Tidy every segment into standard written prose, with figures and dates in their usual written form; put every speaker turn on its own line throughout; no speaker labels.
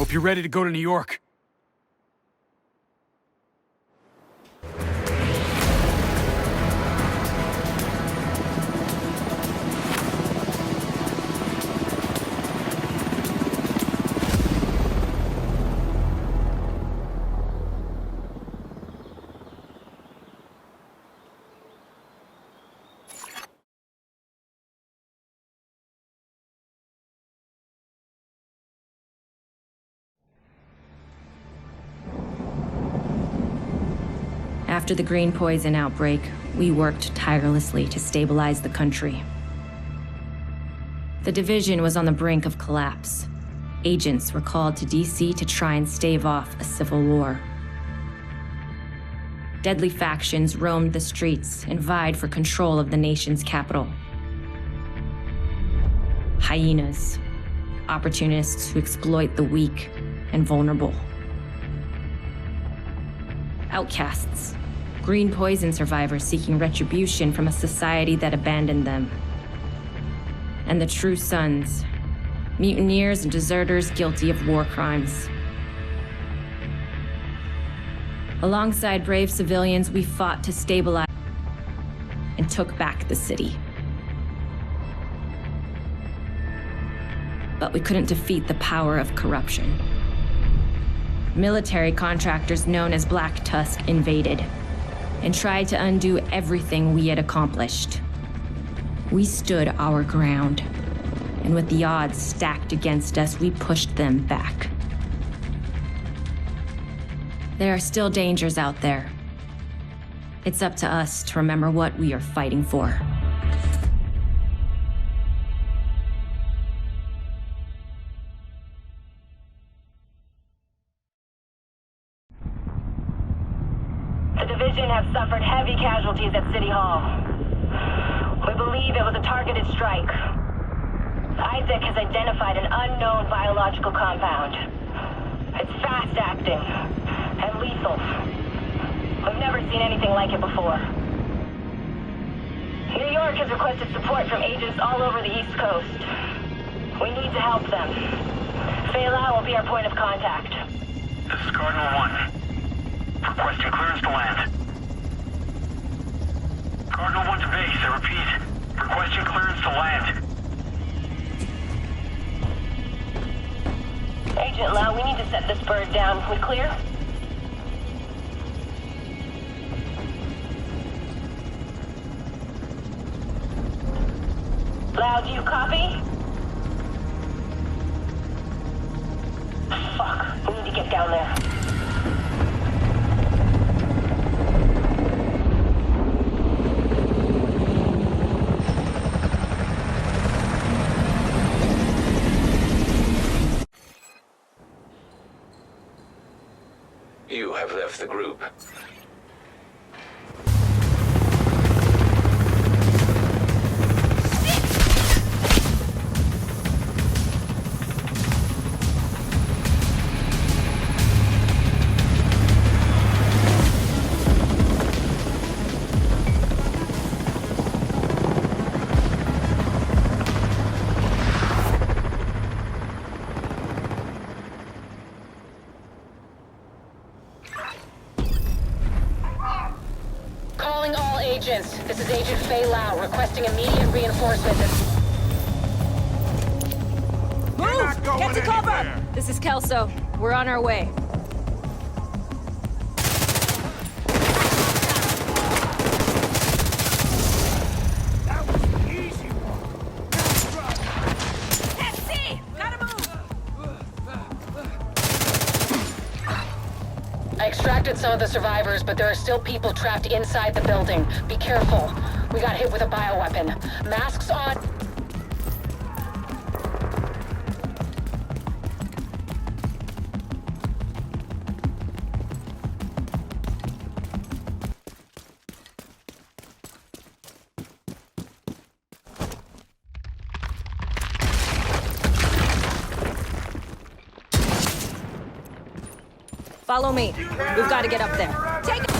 Hope you're ready to go to New York.
After the green poison outbreak, we worked tirelessly to stabilize the country. The division was on the brink of collapse. Agents were called to DC to try and stave off a civil war. Deadly factions roamed the streets and vied for control of the nation's capital. Hyenas, opportunists who exploit the weak and vulnerable. Outcasts, green poison survivors seeking retribution from a society that abandoned them. And the true sons, mutineers and deserters guilty of war crimes. Alongside brave civilians, we fought to stabilize and took back the city. But we couldn't defeat the power of corruption. Military contractors known as Black Tusk invaded and tried to undo everything we had accomplished. We stood our ground, and with the odds stacked against us, we pushed them back. There are still dangers out there. It's up to us to remember what we are fighting for.
The division have suffered heavy casualties at City Hall. We believe it was a targeted strike. Isaac has identified an unknown biological compound. It's fast-acting and lethal. We've never seen anything like it before. New York has requested support from agents all over the East Coast. We need to help them. Fayla will be our point of contact.
This is Cardinal 1. Requesting clearance to land. Cardinal 1 to base, I repeat. Requesting clearance to land.
Agent Lau, we need to set this bird down. We clear? Lau, do you copy? Fuck, we need to get down there.
You have left the group.
This is Agent Faye Lau, requesting immediate reinforcement.
Move! Get to cover! This is Kelso. We're on our way.
That was an easy one.
FC! Gotta move!
I extracted some of the survivors, but there are still people trapped inside the building. Be careful. We got hit with a bioweapon. Masks on.
Follow me. We've got to get up there. Take it!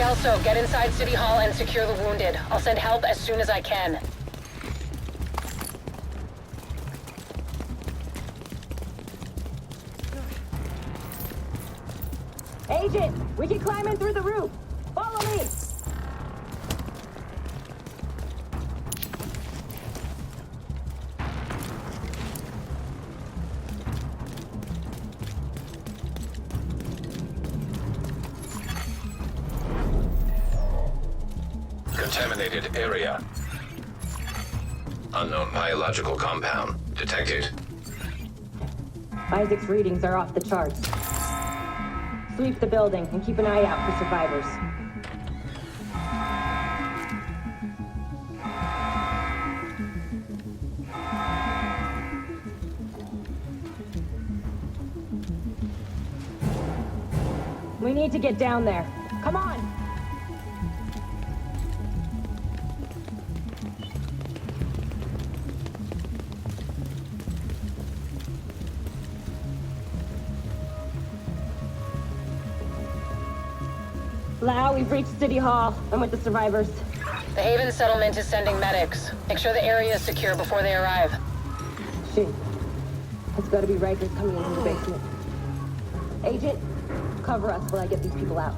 Kelso, get inside City Hall and secure the wounded. I'll send help as soon as I can.
Agent, we can climb in through the roof. Follow me.
Contaminated area. Unknown biological compound detected.
Isaac's readings are off the charts. Sweep the building and keep an eye out for survivors. We need to get down there. Come on! Lau, we've reached City Hall. I'm with the survivors.
The Haven settlement is sending medics. Make sure the area is secure before they arrive.
Shit. It's gotta be Rikers coming in from the basement. Agent, cover us while I get these people out.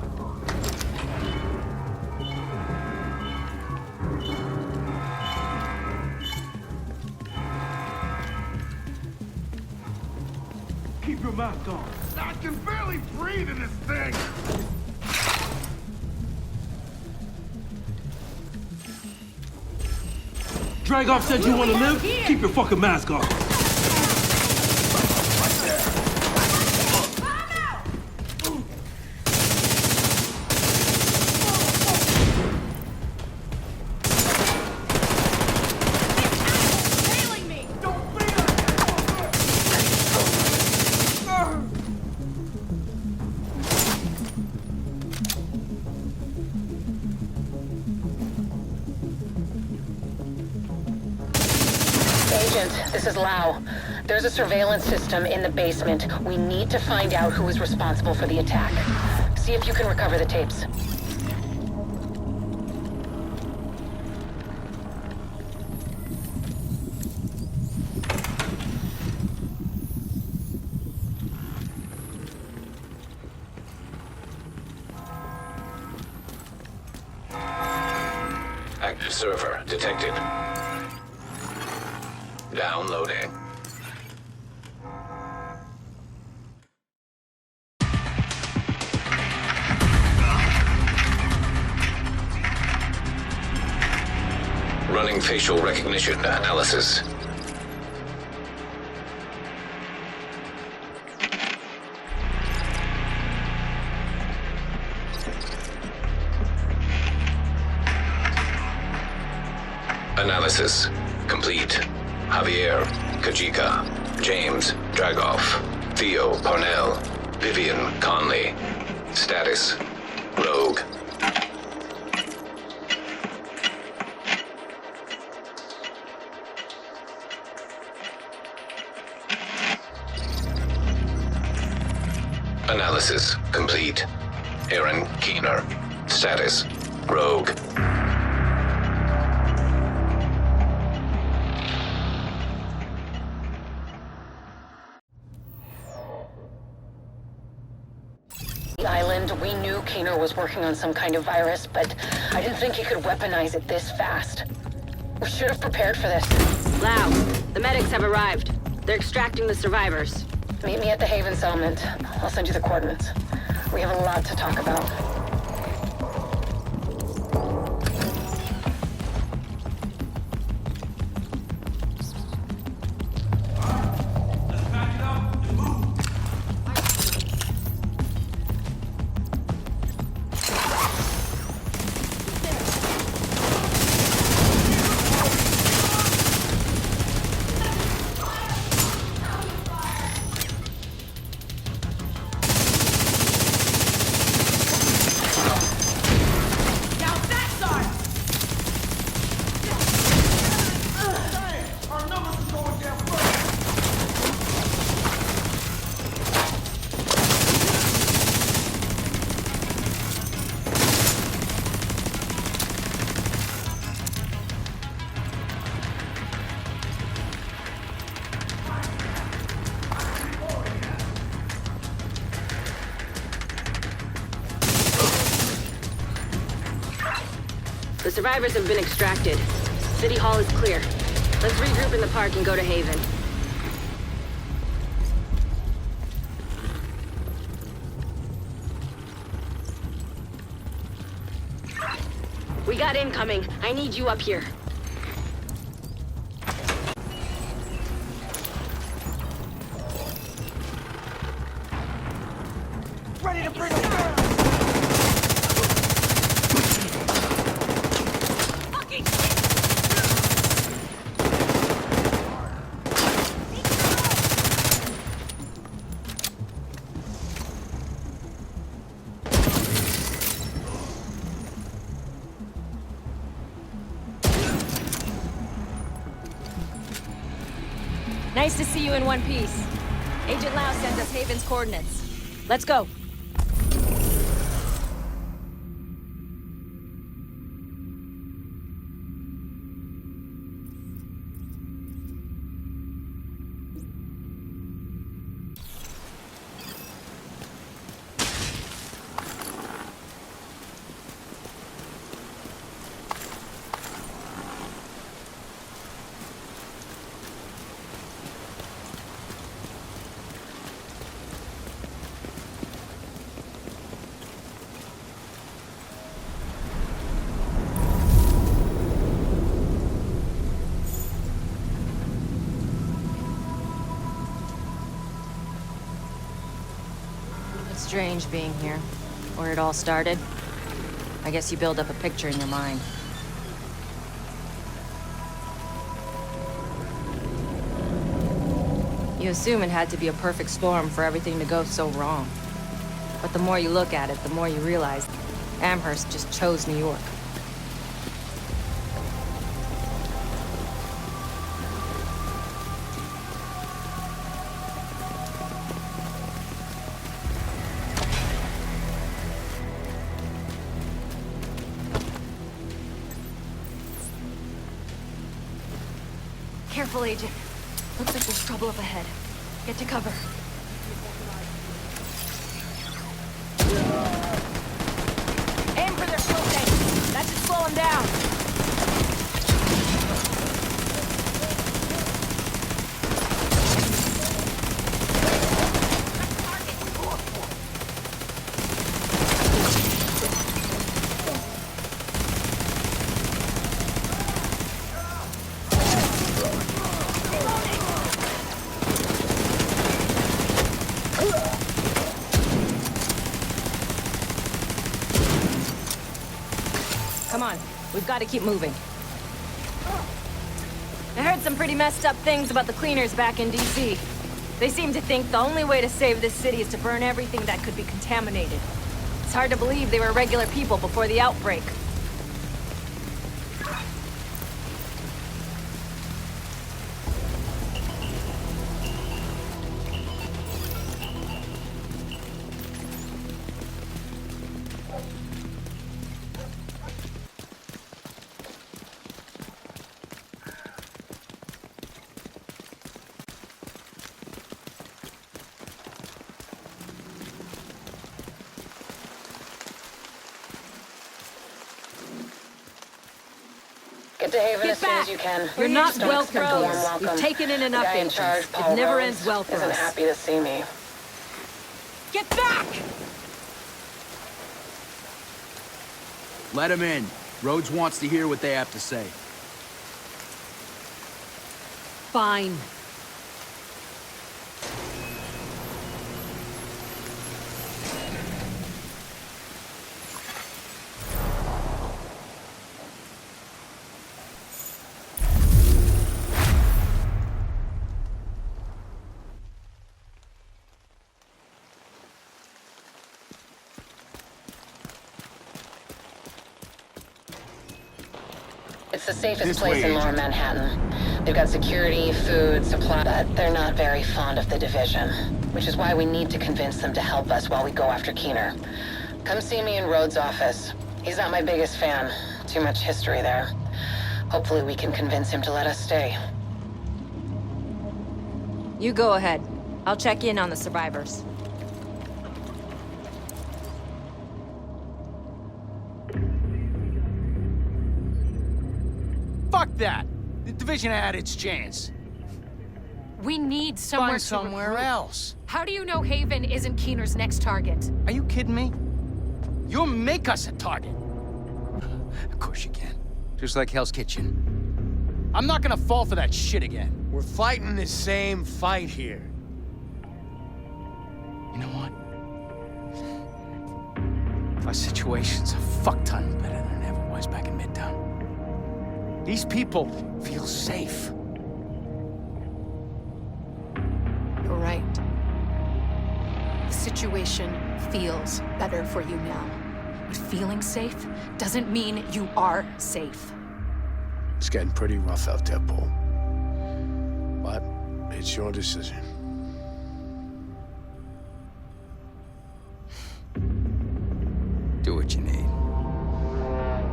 Keep your mouth on. I can barely breathe in this thing!
Dragoff said you want to live? Keep your fucking mask on.
This is Lau. There's a surveillance system in the basement. We need to find out who is responsible for the attack. See if you can recover the tapes.
Active server detected. Downloading. Running facial recognition analysis. Analysis complete. Javier, Kajika, James, Dragoff, Theo, Parnell, Vivian, Conley. Status, Rogue. Analysis complete. Aaron Keener. Status, Rogue.
Island, we knew Keener was working on some kind of virus, but I didn't think he could weaponize it this fast. We should have prepared for this.
Lau, the medics have arrived. They're extracting the survivors.
Meet me at the Haven settlement. I'll send you the coordinates. We have a lot to talk about.
The survivors have been extracted. City Hall is clear. Let's regroup in the park and go to Haven. We got incoming. I need you up here.
Ready to bring them down!
Nice to see you in one piece. Agent Lau sent us Haven's coordinates. Let's go. Strange being here. Where it all started. I guess you build up a picture in your mind. You assume it had to be a perfect storm for everything to go so wrong. But the more you look at it, the more you realize Amherst just chose New York. Careful, Agent. Looks like there's trouble up ahead. Get to cover. Aim for their fuel tank. That should slow them down. Come on, we've got to keep moving. I heard some pretty messed up things about the cleaners back in DC. They seem to think the only way to save this city is to burn everything that could be contaminated. It's hard to believe they were regular people before the outbreak.
Get to Haven
Get
as soon
back.
as you can.
You're not
Don't
well
expect a warm
Rose.
welcome.
We've taken in enough
The guy in
agents.
charge, Paul
It never
Rhodes,
ends well for
isn't
us.
happy to see me.
Get back!
Let him in. Rhodes wants to hear what they have to say.
Fine.
It's the safest
This
place
way,
in Lower
Agent.
Manhattan. They've got security, food, supply, but they're not very fond of the division. Which is why we need to convince them to help us while we go after Keener. Come see me in Rhodes' office. He's not my biggest fan. Too much history there. Hopefully we can convince him to let us stay.
You go ahead. I'll check in on the survivors.
division had its chance.
We need somewhere
Find somewhere else.
How do you know Haven isn't Keener's next target?
Are you kidding me? You'll make us a target. Of course you can. Just like Hell's Kitchen. I'm not gonna fall for that shit again.
We're fighting the same fight here.
You know what? Our situation's a fuck ton better than it ever was back in Midtown. These people feel safe.
You're right. The situation feels better for you now. But feeling safe doesn't mean you are safe.
It's getting pretty rough out there, Paul. But it's your decision.
Do what you need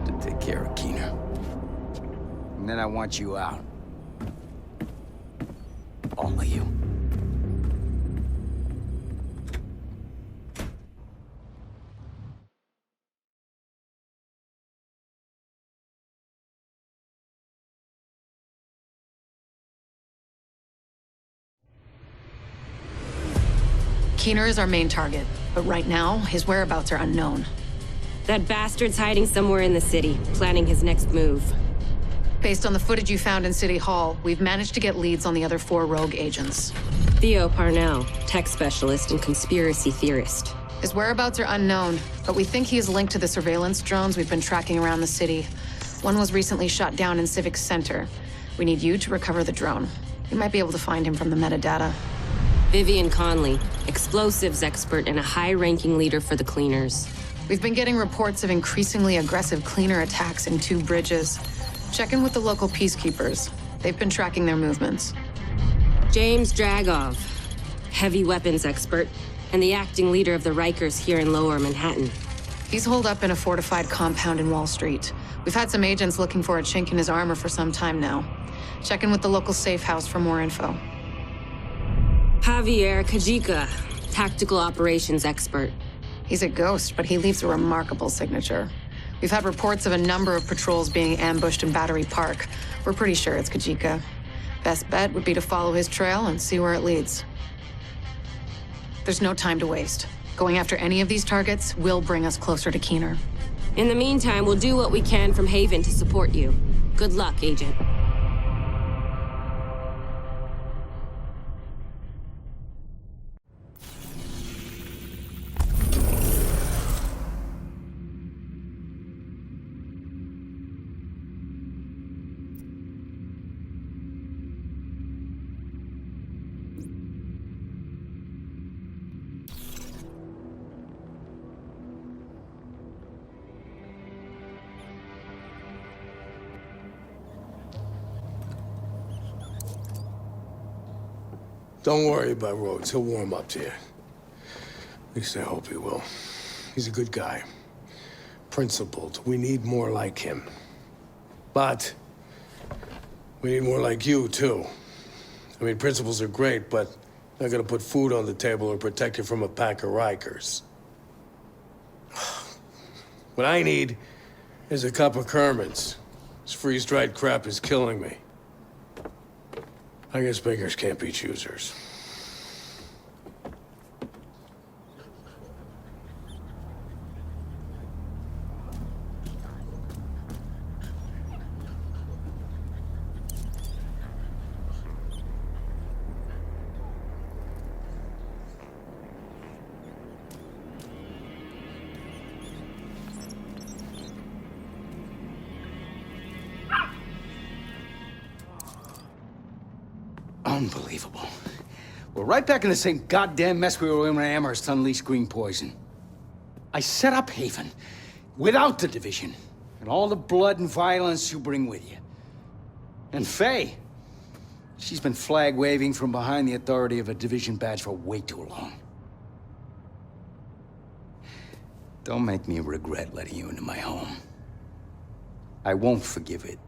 to take care of Keener. And then I want you out. All of you.
Keener is our main target, but right now, his whereabouts are unknown.
That bastard's hiding somewhere in the city, planning his next move.
Based on the footage you found in City Hall, we've managed to get leads on the other 4 rogue agents.
Theo Parnell, tech specialist and conspiracy theorist.
His whereabouts are unknown, but we think he is linked to the surveillance drones we've been tracking around the city. One was recently shot down in Civic Center. We need you to recover the drone. You might be able to find him from the metadata.
Vivian Conley, explosives expert and a high-ranking leader for the Cleaners.
We've been getting reports of increasingly aggressive Cleaner attacks in 2 bridges. Check in with the local peacekeepers. They've been tracking their movements.
James Dragov, heavy weapons expert, and the acting leader of the Rikers here in Lower Manhattan.
He's holed up in a fortified compound in Wall Street. We've had some agents looking for a chink in his armor for some time now. Check in with the local safe house for more info.
Javier Kajika, tactical operations expert.
He's a ghost, but he leaves a remarkable signature. We've had reports of a number of patrols being ambushed in Battery Park. We're pretty sure it's Kajika. Best bet would be to follow his trail and see where it leads. There's no time to waste. Going after any of these targets will bring us closer to Keener.
In the meantime, we'll do what we can from Haven to support you. Good luck, Agent.
Don't worry about Rhodes. He'll warm up to you. At least I hope he will. He's a good guy. Principled. We need more like him. But we need more like you, too. I mean, principles are great, but not gonna put food on the table or protect you from a pack of Rikers. What I need is a cup of Kerman's. This freeze-dried crap is killing me. I guess beggars can't be choosers.
Unbelievable. We're right back in the same goddamn mess we were in when Amherst unleashed green poison. I set up Haven without the division and all the blood and violence you bring with you. And Faye, she's been flag-waving from behind the authority of a division badge for way too long. Don't make me regret letting you into my home. I won't forgive it.